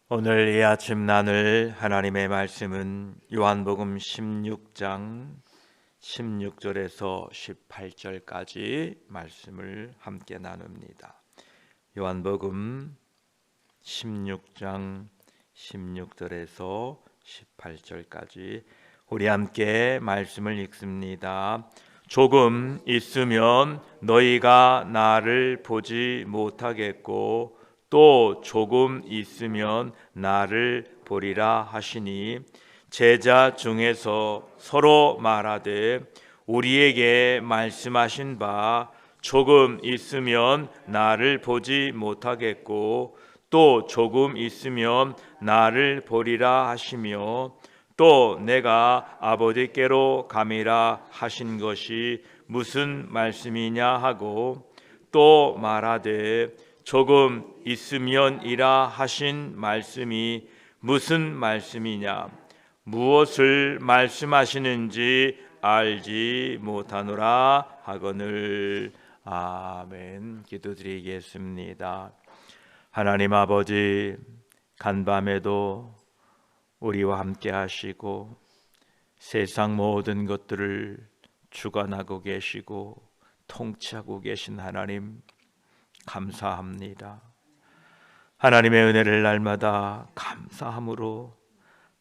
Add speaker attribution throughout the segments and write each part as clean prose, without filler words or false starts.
Speaker 1: 오늘 이 아침 나눌 하나님의 말씀은 요한복음 16장 16절에서 18절까지 말씀을 함께 나눕니다. 요한복음 16장 16절에서 18절까지 우리 함께 말씀을 읽습니다. 조금 있으면 너희가 나를 보지 못하겠고 또 조금 있으면 나를 보리라 하시니 제자 중에서 서로 말하되 우리에게 말씀하신 바 조금 있으면 나를 보지 못하겠고 또 조금 있으면 나를 보리라 하시며 또 내가 아버지께로 감이라 하신 것이 무슨 말씀이냐 하고 또 말하되 조금 있으면이라 하신 말씀이 무슨 말씀이냐 무엇을 말씀하시는지 알지 못하노라 하거늘. 아멘. 기도드리겠습니다. 하나님 아버지, 간밤에도 우리와 함께 하시고 세상 모든 것들을 주관하고 계시고 통치하고 계신 하나님 감사합니다. 하나님의 은혜를 날마다 감사함으로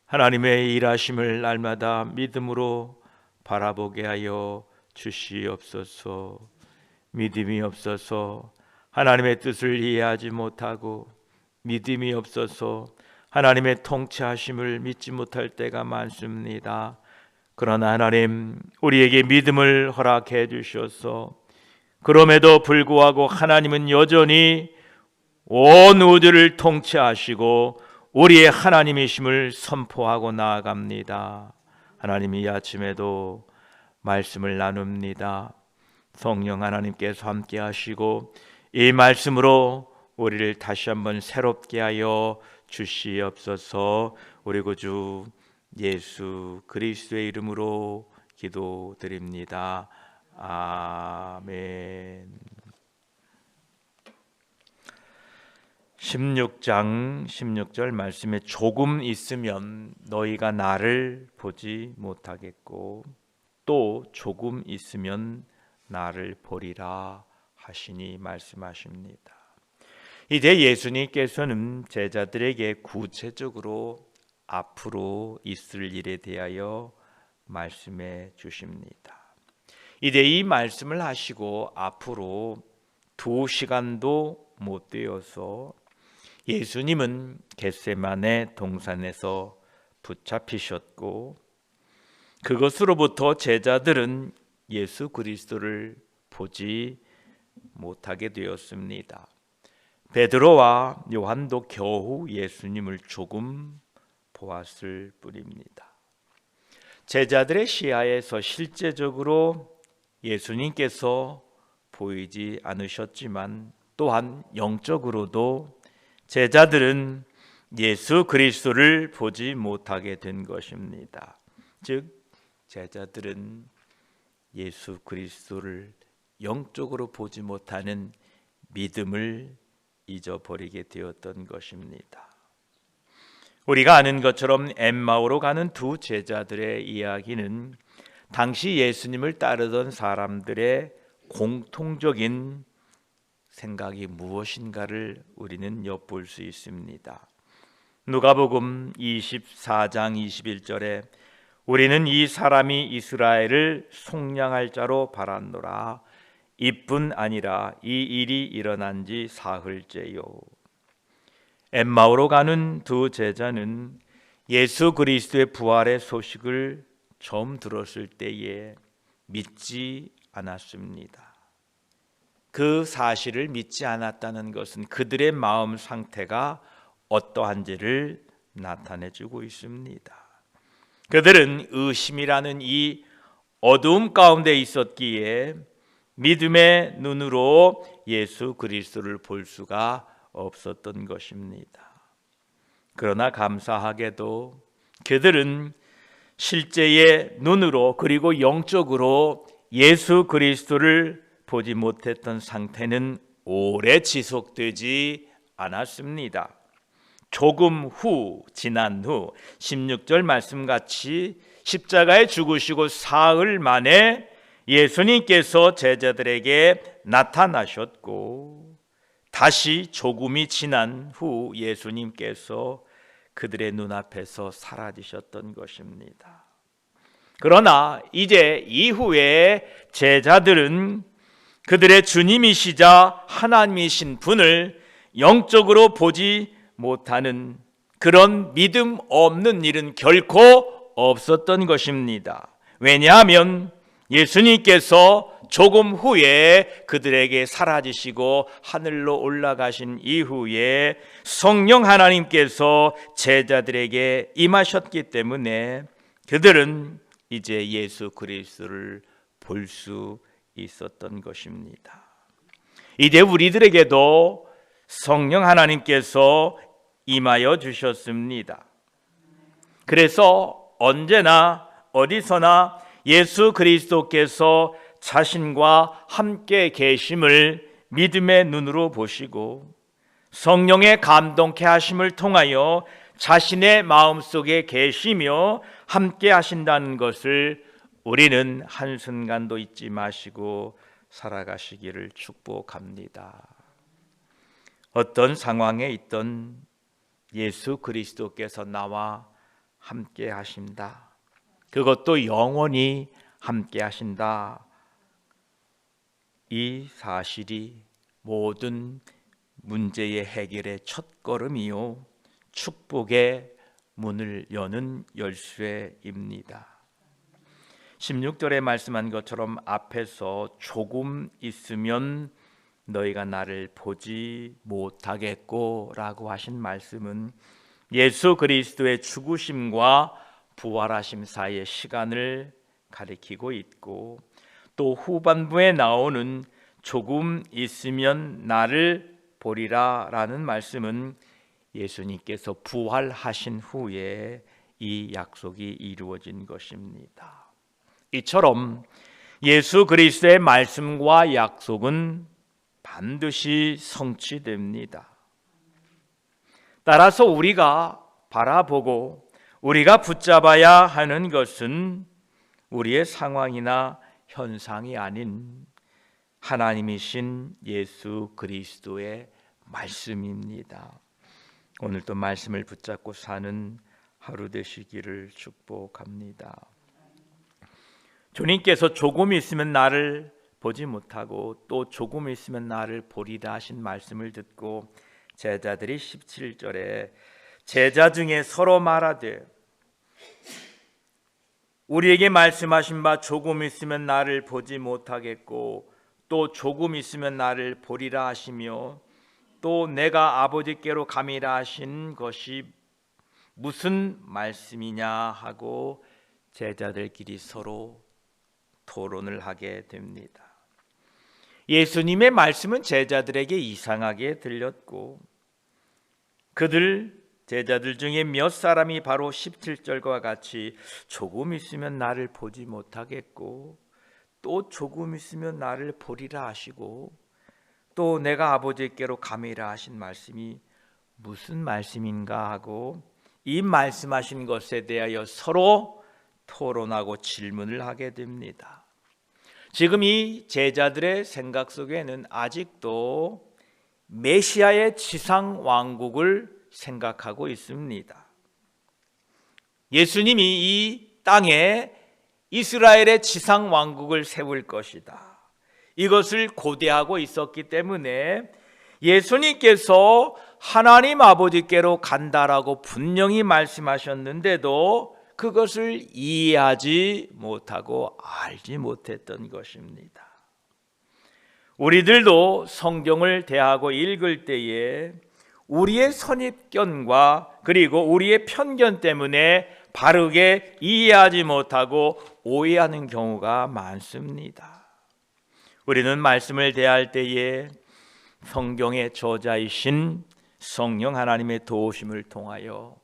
Speaker 1: 하나님의 일하심을 날마다 믿음으로 바라보게 하여 주시옵소서. 믿음이 없어서 하나님의 뜻을 이해하지 못하고 믿음이 없어서 하나님의 통치하심을 믿지 못할 때가 많습니다. 그러나 하나님, 우리에게 믿음을 허락해 주셔서 그럼에도 불구하고 하나님은 여전히 온 우주를 통치하시고 우리의 하나님이심을 선포하고 나아갑니다. 하나님, 이 아침에도 말씀을 나눕니다. 성령 하나님께서 함께 하시고 이 말씀으로 우리를 다시 한번 새롭게 하여 주시옵소서. 우리 구주 예수 그리스도의 이름으로 기도드립니다. 아멘. 16장 16절 말씀에 조금 있으면 너희가 나를 보지 못하겠고 또 조금 있으면 나를 보리라 하시니 말씀하십니다. 이제 예수님께서는 제자들에게 구체적으로 앞으로 있을 일에 대하여 말씀해 주십니다. 이제 이 말씀을 하시고 앞으로 2시간도 못 되어서 예수님은 겟세마네 동산에서 붙잡히셨고 그것으로부터 제자들은 예수 그리스도를 보지 못하게 되었습니다. 베드로와 요한도 겨우 예수님을 조금 보았을 뿐입니다. 제자들의 시야에서 실제적으로 예수님께서 보이지 않으셨지만 또한 영적으로도 제자들은 예수 그리스도를 보지 못하게 된 것입니다. 즉 제자들은 예수 그리스도를 영적으로 보지 못하는 믿음을 잊어버리게 되었던 것입니다. 우리가 아는 것처럼 엠마오로 가는 두 제자들의 이야기는 당시 예수님을 따르던 사람들의 공통적인 생각이 무엇인가를 우리는 엿볼 수 있습니다. 누가복음 24장 21절에 우리는 이 사람이 이스라엘을 속량할 자로 바랐노라. 이뿐 아니라 이 일이 일어난 지 사흘째요. 엠마오로 가는 두 제자는 예수 그리스도의 부활의 소식을 처음 들었을 때에 믿지 않았습니다. 그 사실을 믿지 않았다는 것은 그들의 마음 상태가 어떠한지를 나타내주고 있습니다. 그들은 의심이라는 이 어두움 가운데 있었기에 믿음의 눈으로 예수 그리스도를 볼 수가 없었던 것입니다. 그러나 감사하게도 그들은 실제의 눈으로 그리고 영적으로 예수 그리스도를 보지 못했던 상태는 오래 지속되지 않았습니다. 조금 후 지난 후 16절 말씀같이 십자가에 죽으시고 사흘 만에 예수님께서 제자들에게 나타나셨고 다시 조금이 지난 후 예수님께서 그들의 눈앞에서 사라지셨던 것입니다. 그러나 이제 이후에 제자들은 그들의 주님이시자 하나님이신 분을 영적으로 보지 못하는 그런 믿음 없는 일은 결코 없었던 것입니다. 왜냐하면 예수님께서 조금 후에 그들에게 사라지시고 하늘로 올라가신 이후에 성령 하나님께서 제자들에게 임하셨기 때문에 그들은 이제 예수 그리스도를 볼 수 있었던 것입니다. 이제 우리들에게도 성령 하나님께서 임하여 주셨습니다. 그래서 언제나 어디서나 예수 그리스도께서 자신과 함께 계심을 믿음의 눈으로 보시고 성령의 감동케 하심을 통하여 자신의 마음속에 계시며 함께 하신다는 것을 우리는 한순간도 잊지 마시고 살아가시기를 축복합니다. 어떤 상황에 있던 예수 그리스도께서 나와 함께 하신다. 그것도 영원히 함께 하신다. 이 사실이 모든 문제의 해결의 첫걸음이요 축복의 문을 여는 열쇠입니다. 16절에 말씀한 것처럼 앞에서 조금 있으면 너희가 나를 보지 못하겠고 라고 하신 말씀은 예수 그리스도의 죽으심과 부활하심 사이의 시간을 가리키고 있고 또 후반부에 나오는 조금 있으면 나를 보리라 라는 말씀은 예수님께서 부활하신 후에 이 약속이 이루어진 것입니다. 이처럼 예수 그리스도의 말씀과 약속은 반드시 성취됩니다. 따라서 우리가 바라보고 우리가 붙잡아야 하는 것은 우리의 상황이나 현상이 아닌 하나님이신 예수 그리스도의 말씀입니다. 오늘도 말씀을 붙잡고 사는 하루 되시기를 축복합니다. 주님께서 조금 있으면 나를 보지 못하고 또 조금 있으면 나를 보리라 하신 말씀을 듣고 제자들이 17절에 제자 중에 서로 말하되 우리에게 말씀하신 바 조금 있으면 나를 보지 못하겠고 또 조금 있으면 나를 보리라 하시며 또 내가 아버지께로 가미라 하신 것이 무슨 말씀이냐 하고 제자들끼리 서로 토론을 하게 됩니다. 예수님의 말씀은 제자들에게 이상하게 들렸고 제자들 중에 몇 사람이 바로 17절과 같이 조금 있으면 나를 보지 못하겠고 또 조금 있으면 나를 보리라 하시고 또 내가 아버지께로 가미라 하신 말씀이 무슨 말씀인가 하고 이 말씀하신 것에 대하여 서로 토론하고 질문을 하게 됩니다. 지금 이 제자들의 생각 속에는 아직도 메시아의 지상 왕국을 생각하고 있습니다. 예수님이 이 땅에 이스라엘의 지상 왕국을 세울 것이다. 이것을 고대하고 있었기 때문에 예수님께서 하나님 아버지께로 간다라고 분명히 말씀하셨는데도 그것을 이해하지 못하고 알지 못했던 것입니다. 우리들도 성경을 대하고 읽을 때에 우리의 선입견과 그리고 우리의 편견 때문에 바르게 이해하지 못하고 오해하는 경우가 많습니다. 우리는 말씀을 대할 때에 성경의 저자이신 성령 하나님의 도우심을 통하여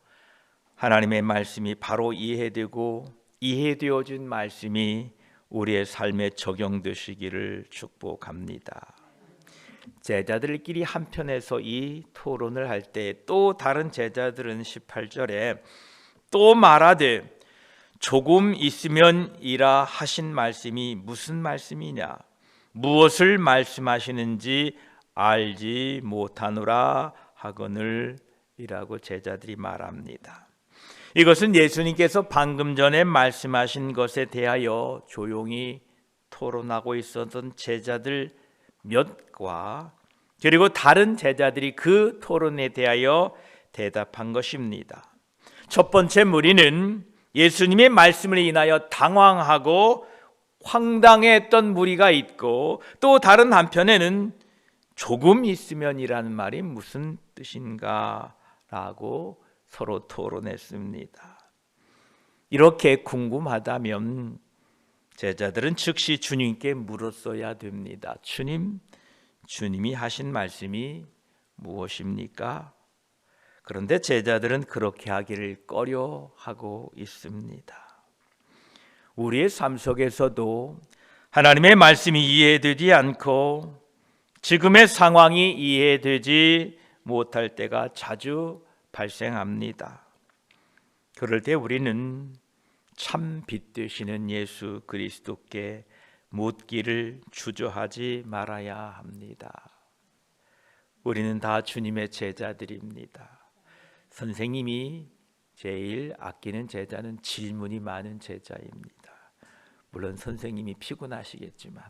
Speaker 1: 하나님의 말씀이 바로 이해되고 이해되어진 말씀이 우리의 삶에 적용되시기를 축복합니다. 제자들끼리 한편에서 이 토론을 할 때 또 다른 제자들은 18절에 또 말하되 조금 있으면 이라 하신 말씀이 무슨 말씀이냐, 무엇을 말씀하시는지 알지 못하노라 하거늘 이라고 제자들이 말합니다. 이것은 예수님께서 방금 전에 말씀하신 것에 대하여 조용히 토론하고 있었던 제자들 몇과 그리고 다른 제자들이 그 토론에 대하여 대답한 것입니다. 첫 번째 무리는 예수님의 말씀을 인하여 당황하고 황당해했던 무리가 있고, 또 다른 한편에는 조금 있으면이라는 말이 무슨 뜻인가 라고 서로 토론했습니다. 이렇게 궁금하다면 제자들은 즉시 주님께 물었어야 됩니다. 주님이 하신 말씀이 무엇입니까? 그런데 제자들은 그렇게 하기를 꺼려하고 있습니다. 우리의 삶 속에서도 하나님의 말씀이 이해되지 않고 지금의 상황이 이해되지 못할 때가 자주 발생합니다. 그럴 때 우리는 참 빛 되시는 예수 그리스도께 묻기를 주저하지 말아야 합니다. 우리는 다 주님의 제자들입니다. 선생님이 제일 아끼는 제자는 질문이 많은 제자입니다. 물론 선생님이 피곤하시겠지만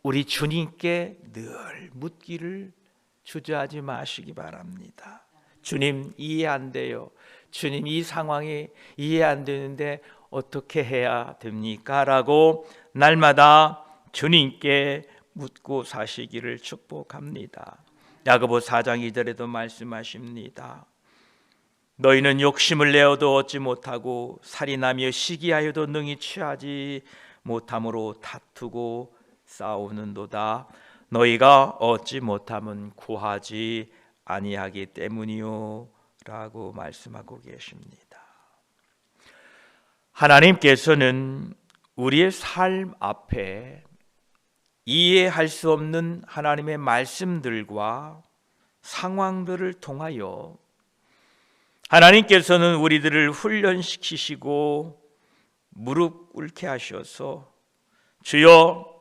Speaker 1: 우리 주님께 늘 묻기를 주저하지 마시기 바랍니다. 주님, 이해 안 돼요. 주님, 이 상황이 이해 안 되는데 어떻게 해야 됩니까? 라고 날마다 주님께 묻고 사시기를 축복합니다. 야고보 4장 2절에도 말씀하십니다. 너희는 욕심을 내어도 얻지 못하고 살인하며 시기하여도 능히 취하지 못함으로 다투고 싸우는도다. 너희가 얻지 못함은 구하지 아니하기 때문이요 라고 말씀하고 계십니다. 하나님께서는 우리의 삶 앞에 이해할 수 없는 하나님의 말씀들과 상황들을 통하여 하나님께서는 우리들을 훈련시키시고 무릎 꿇게 하셔서 주여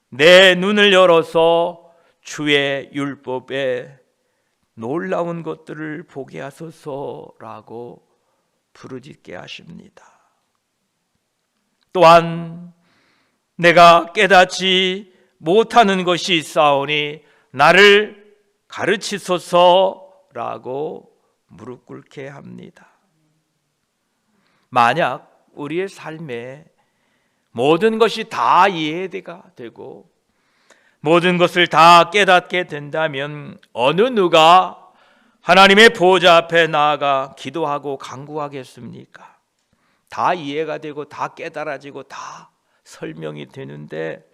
Speaker 1: 내 눈을 열어서 주의 율법에 놀라운 것들을 보게 하소서라고 부르짖게 하십니다. 또한 내가 깨닫지 못하는 것이 있사오니 나를 가르치소서라고 무릎 꿇게 합니다. 만약 우리의 삶에 모든 것이 다 이해가 되고 모든 것을 다 깨닫게 된다면 어느 누가 하나님의 보좌 앞에 나아가 기도하고 간구하겠습니까? 다 이해가 되고 다 깨달아지고 다 설명이 되는데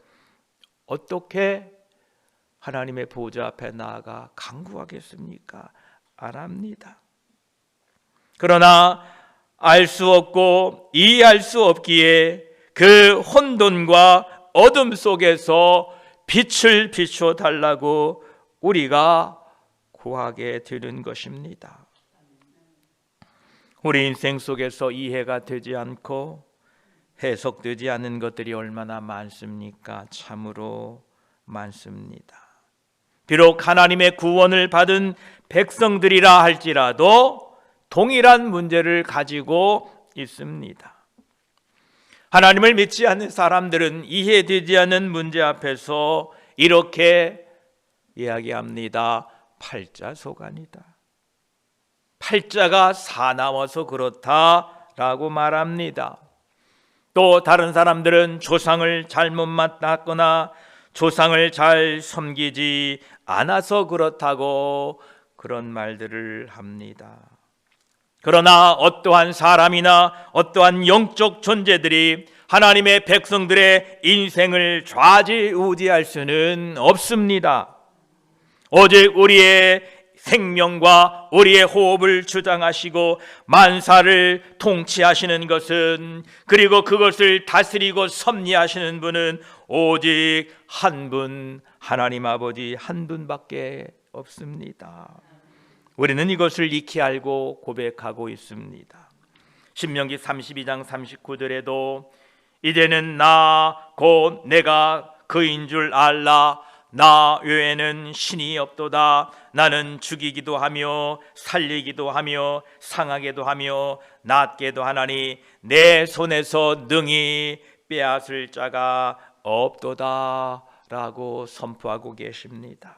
Speaker 1: 어떻게 하나님의 보좌 앞에 나아가 간구하겠습니까? 안 합니다. 그러나 알 수 없고 이해할 수 없기에 그 혼돈과 어둠 속에서 빛을 비춰 달라고 우리가 구하게 되는 것입니다. 우리 인생 속에서 이해가 되지 않고 해석되지 않는 것들이 얼마나 많습니까? 참으로 많습니다. 비록 하나님의 구원을 받은 백성들이라 할지라도 동일한 문제를 가지고 있습니다. 하나님을 믿지 않는 사람들은 이해되지 않는 문제 앞에서 이렇게 이야기합니다. 팔자소간이다. 팔자가 사나워서 그렇다라고 말합니다. 또 다른 사람들은 조상을 잘못 만났거나 조상을 잘 섬기지 않아서 그렇다고 그런 말들을 합니다. 그러나 어떠한 사람이나 어떠한 영적 존재들이 하나님의 백성들의 인생을 좌지우지할 수는 없습니다. 오직 우리의 생명과 우리의 호흡을 주장하시고 만사를 통치하시는 것은, 그리고 그것을 다스리고 섭리하시는 분은 오직 한 분, 하나님 아버지 한 분밖에 없습니다. 우리는 이것을 익히 알고 고백하고 있습니다. 신명기 32장 39절에도 이제는 나 곧 내가 그인 줄 알라. 나 외에는 신이 없도다. 나는 죽이기도 하며 살리기도 하며 상하게도 하며 낫게도 하나니 내 손에서 능히 빼앗을 자가 없도다 라고 선포하고 계십니다.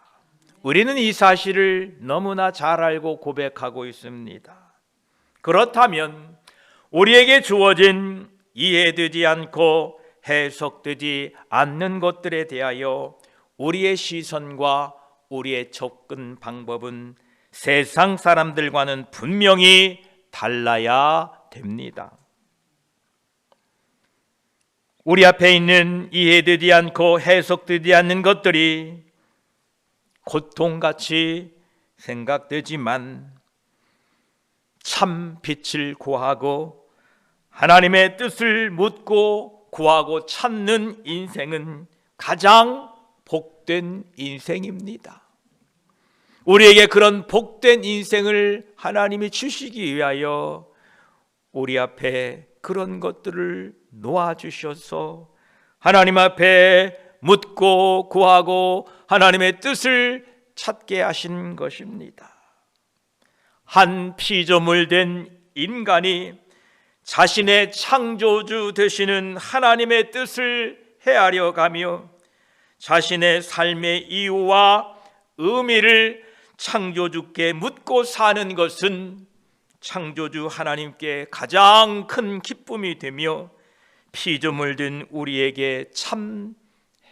Speaker 1: 우리는 이 사실을 너무나 잘 알고 고백하고 있습니다. 그렇다면 우리에게 주어진 이해되지 않고 해석되지 않는 것들에 대하여 우리의 시선과 우리의 접근 방법은 세상 사람들과는 분명히 달라야 됩니다. 우리 앞에 있는 이해되지 않고 해석되지 않는 것들이 고통같이 생각되지만 참 빛을 구하고 하나님의 뜻을 묻고 구하고 찾는 인생은 가장 복된 인생입니다. 우리에게 그런 복된 인생을 하나님이 주시기 위하여 우리 앞에 그런 것들을 놓아주셔서 하나님 앞에 묻고 구하고 하나님의 뜻을 찾게 하신 것입니다. 한 피조물 된 인간이 자신의 창조주 되시는 하나님의 뜻을 헤아려 가며 자신의 삶의 이유와 의미를 창조주께 묻고 사는 것은 창조주 하나님께 가장 큰 기쁨이 되며 피조물 된 우리에게 참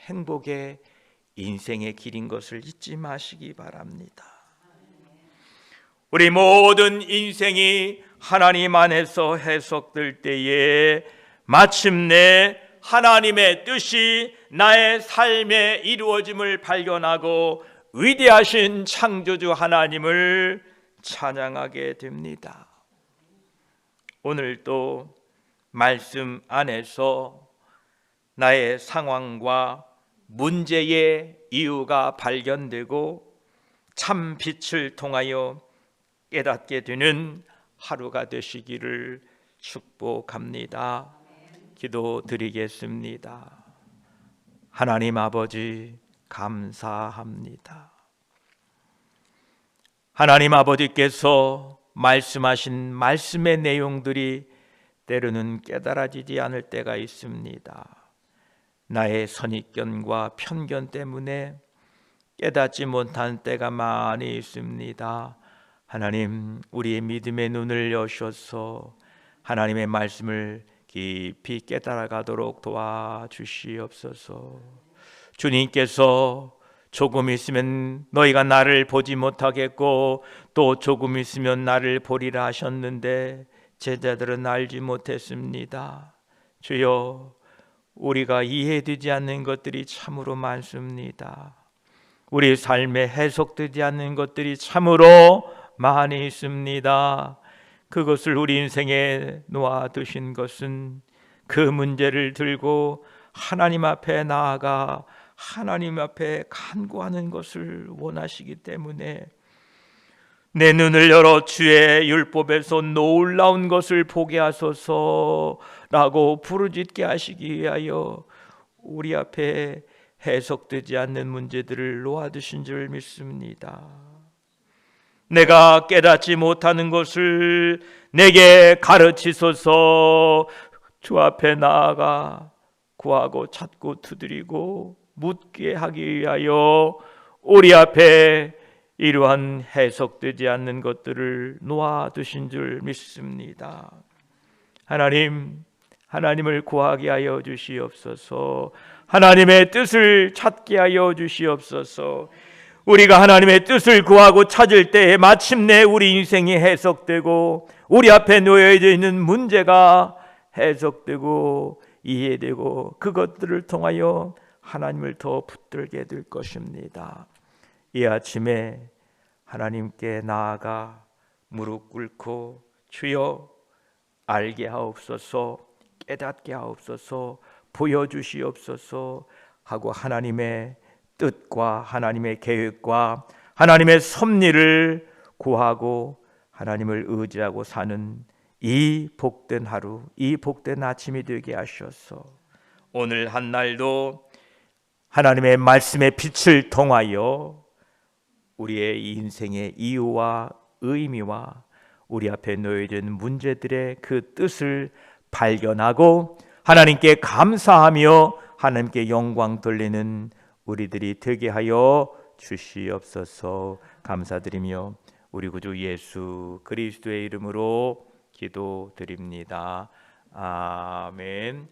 Speaker 1: 행복의 인생의 길인 것을 잊지 마시기 바랍니다. 우리 모든 인생이 하나님 안에서 해석될 때에 마침내 하나님의 뜻이 나의 삶에 이루어짐을 발견하고 위대하신 창조주 하나님을 찬양하게 됩니다. 오늘도 말씀 안에서 나의 상황과 문제의 이유가 발견되고 참 빛을 통하여 깨닫게 되는 하루가 되시기를 축복합니다. 기도드리겠습니다. 하나님 아버지 감사합니다. 하나님 아버지께서 말씀하신 말씀의 내용들이 때로는 깨달아지지 않을 때가 있습니다. 나의 선입견과 편견 때문에 깨닫지 못한 때가 많이 있습니다. 하나님, 우리의 믿음의 눈을 여셔서 하나님의 말씀을 깊이 깨달아가도록 도와주시옵소서. 주님께서 조금 있으면 너희가 나를 보지 못하겠고 또 조금 있으면 나를 보리라 하셨는데 제자들은 알지 못했습니다. 주여, 우리가 이해되지 않는 것들이 참으로 많습니다. 우리 삶에 해석되지 않는 것들이 참으로 많이 있습니다. 그것을 우리 인생에 놓아두신 것은 그 문제를 들고 하나님 앞에 나아가 하나님 앞에 간구하는 것을 원하시기 때문에 내 눈을 열어 주의 율법에서 놀라운 것을 보게 하소서라고 부르짖게 하시기 위하여 우리 앞에 해석되지 않는 문제들을 놓아두신 줄 믿습니다. 내가 깨닫지 못하는 것을 내게 가르치소서. 주 앞에 나아가 구하고 찾고 두드리고 묻게 하기 위하여 우리 앞에 이러한 해석되지 않는 것들을 놓아두신 줄 믿습니다. 하나님, 하나님을 구하게 하여 주시옵소서. 하나님의 뜻을 찾게 하여 주시옵소서. 우리가 하나님의 뜻을 구하고 찾을 때에 마침내 우리 인생이 해석되고 우리 앞에 놓여져 있는 문제가 해석되고 이해되고 그것들을 통하여 하나님을 더 붙들게 될 것입니다. 이 아침에 하나님께 나아가 무릎 꿇고 주여 알게 하옵소서, 깨닫게 하옵소서, 보여주시옵소서 하고 하나님의 뜻과 하나님의 계획과 하나님의 섭리를 구하고 하나님을 의지하고 사는 이 복된 하루, 이 복된 아침이 되게 하셔서 오늘 한 날도 하나님의 말씀의 빛을 통하여 우리의 인생의 이유와 의미와 우리 앞에 놓여진 문제들의 그 뜻을 발견하고 하나님께 감사하며 하나님께 영광 돌리는 우리들이 되게 하여 주시옵소서. 감사드리며 우리 구주 예수 그리스도의 이름으로 기도드립니다. 아멘.